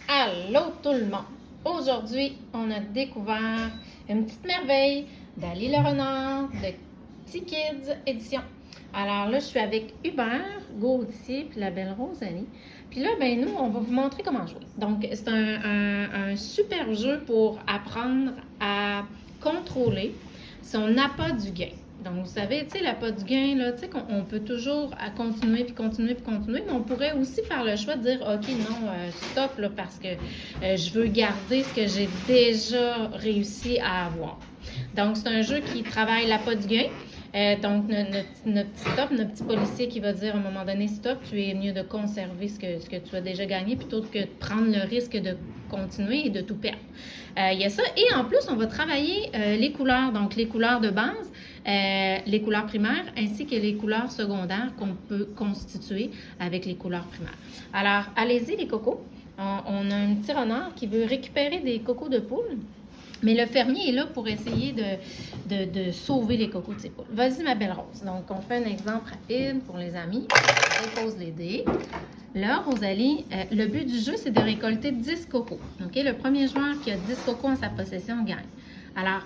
Allô tout le monde! Aujourd'hui, on a découvert une petite merveille d'Ali le Renard de Petit Kids Édition. Alors là, je suis avec Hubert Gauthier puis la belle Rosalie. Puis là, ben nous, on va vous montrer comment jouer. Donc, c'est un super jeu pour apprendre à contrôler son appât du gain. Donc, vous savez, tu sais, l'appât du gain, là, tu sais, qu'on peut toujours continuer, puis continuer, puis continuer, mais on pourrait aussi faire le choix de dire, OK, non, stop, là, parce que je veux garder ce que j'ai déjà réussi à avoir. Donc, c'est un jeu qui travaille l'appât du gain. Donc, notre petit stop, notre petit policier qui va dire à un moment donné, stop, tu es mieux de conserver ce que tu as déjà gagné plutôt que de prendre le risque de continuer et de tout perdre. Il y a ça. Et en plus, on va travailler les couleurs, donc les couleurs de base, les couleurs primaires, ainsi que les couleurs secondaires qu'on peut constituer avec les couleurs primaires. Alors, allez-y les cocos. On a un petit renard qui veut récupérer des cocos de poule. Mais le fermier est là pour essayer de sauver les cocos de ses poules. Vas-y, ma belle Rose. Donc, on fait un exemple rapide pour les amis. On dépose les dés. Là, Rosalie, le but du jeu, c'est de récolter 10 cocos. OK? Le premier joueur qui a 10 cocos en sa possession gagne. Alors,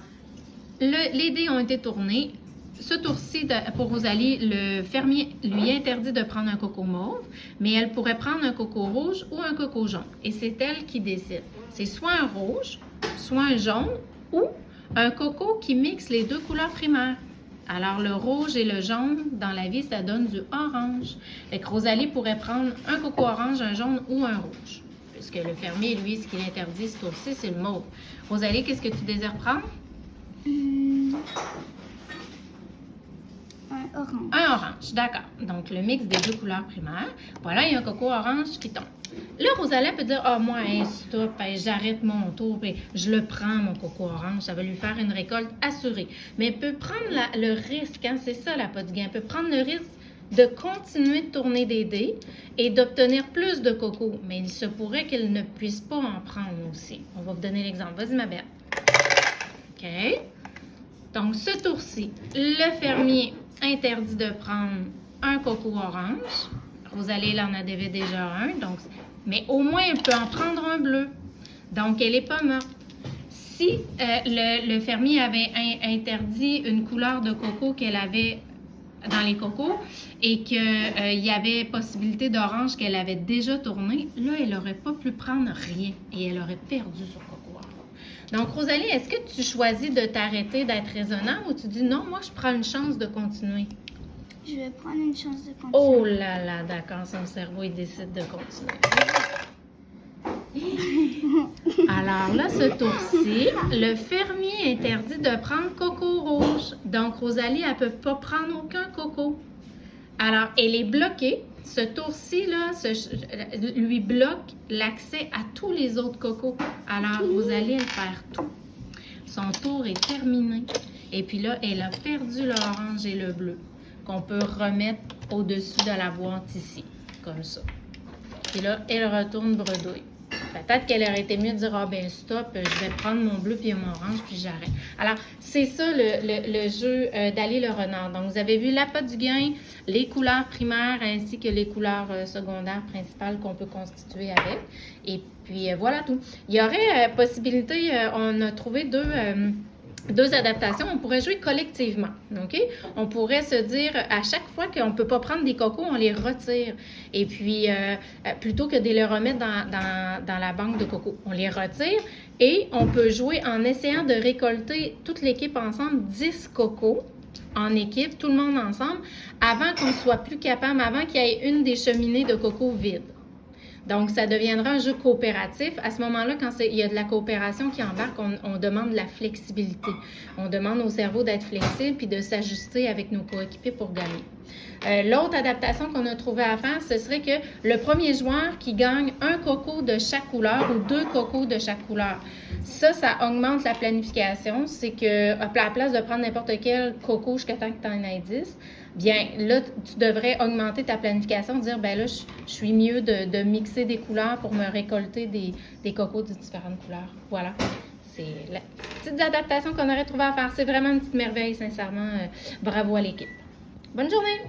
les dés ont été tournés. Ce tour-ci, pour Rosalie, le fermier lui interdit de prendre un coco mauve, mais elle pourrait prendre un coco rouge ou un coco jaune. Et c'est elle qui décide. C'est soit un rouge, soit un jaune ou un coco qui mixe les deux couleurs primaires. Alors, le rouge et le jaune, dans la vie, ça donne du orange. Fait que Rosalie pourrait prendre un coco orange, un jaune ou un rouge. Puisque le fermier, lui, ce qu'il interdit ce tour-ci, c'est le mauve. Rosalie, qu'est-ce que tu désires prendre? Un orange. Un orange, d'accord. Donc, le mix des deux couleurs primaires. Voilà, il y a un coco orange qui tombe. Là, Rosalie peut dire, « Ah, moi, hey, stop, hey, j'arrête mon tour, puis je le prends, mon coco orange. Ça va lui faire une récolte assurée. » Mais elle peut prendre le risque, hein, c'est ça, l'appât du gain. Elle peut prendre le risque de continuer de tourner des dés et d'obtenir plus de cocos. Mais il se pourrait qu'elle ne puisse pas en prendre aussi. On va vous donner l'exemple. Vas-y, ma belle. OK. Donc, ce tour-ci, le fermier interdit de prendre un coco orange. Rosalie, elle en avait déjà un, donc, mais au moins, elle peut en prendre un bleu. Donc, elle n'est pas morte. Si le fermier avait interdit une couleur de coco qu'elle avait dans les cocos et qu'il y avait possibilité d'orange qu'elle avait déjà tourné, là, elle n'aurait pas pu prendre rien et elle aurait perdu son coco orange. Donc, Rosalie, est-ce que tu choisis de t'arrêter, d'être raisonnable ou tu dis non, moi, je prends une chance de continuer? Je vais prendre une chance de continuer. Oh là là, d'accord, son cerveau, il décide de continuer. Alors là, ce tour-ci, le fermier interdit de prendre coco rouge. Donc, Rosalie, elle ne peut pas prendre aucun coco. Alors, elle est bloquée. Ce tour-ci, là, lui bloque l'accès à tous les autres cocos. Alors, Rosalie, elle perd tout. Son tour est terminé. Et puis là, elle a perdu l'orange et le bleu qu'on peut remettre au-dessus de la boîte ici, comme ça. Et là, elle retourne bredouille. Peut-être qu'elle aurait été mieux de dire « Ah ben stop, je vais prendre mon bleu puis mon orange puis j'arrête. » Alors, c'est ça le jeu d'Ali le Renard. Donc, vous avez vu l'appât du gain, les couleurs primaires ainsi que les couleurs secondaires principales qu'on peut constituer avec. Et puis, voilà tout. Il y aurait possibilité, on a trouvé deux adaptations, on pourrait jouer collectivement, OK? On pourrait se dire, à chaque fois qu'on ne peut pas prendre des cocos, on les retire. Et puis, plutôt que de les remettre dans la banque de cocos, on les retire et on peut jouer en essayant de récolter toute l'équipe ensemble 10 cocos en équipe, tout le monde ensemble, avant qu'on soit plus capable, avant qu'il y ait une des cheminées de cocos vides. Donc, ça deviendra un jeu coopératif. À ce moment-là, quand il y a de la coopération qui embarque, on demande de la flexibilité. On demande au cerveau d'être flexible puis de s'ajuster avec nos coéquipiers pour gagner. L'autre adaptation qu'on a trouvé à faire, ce serait que le premier joueur qui gagne un coco de chaque couleur ou 2 cocos de chaque couleur. Ça augmente la planification. C'est que, à la place de prendre n'importe quel coco jusqu'à temps que tu en aies 10, bien là, tu devrais augmenter ta planification, dire, ben là, je suis mieux de mixer des couleurs pour me récolter des cocos de différentes couleurs. Voilà. C'est la petite adaptation qu'on aurait trouvé à faire. C'est vraiment une petite merveille, sincèrement. Bravo à l'équipe. Bonne journée!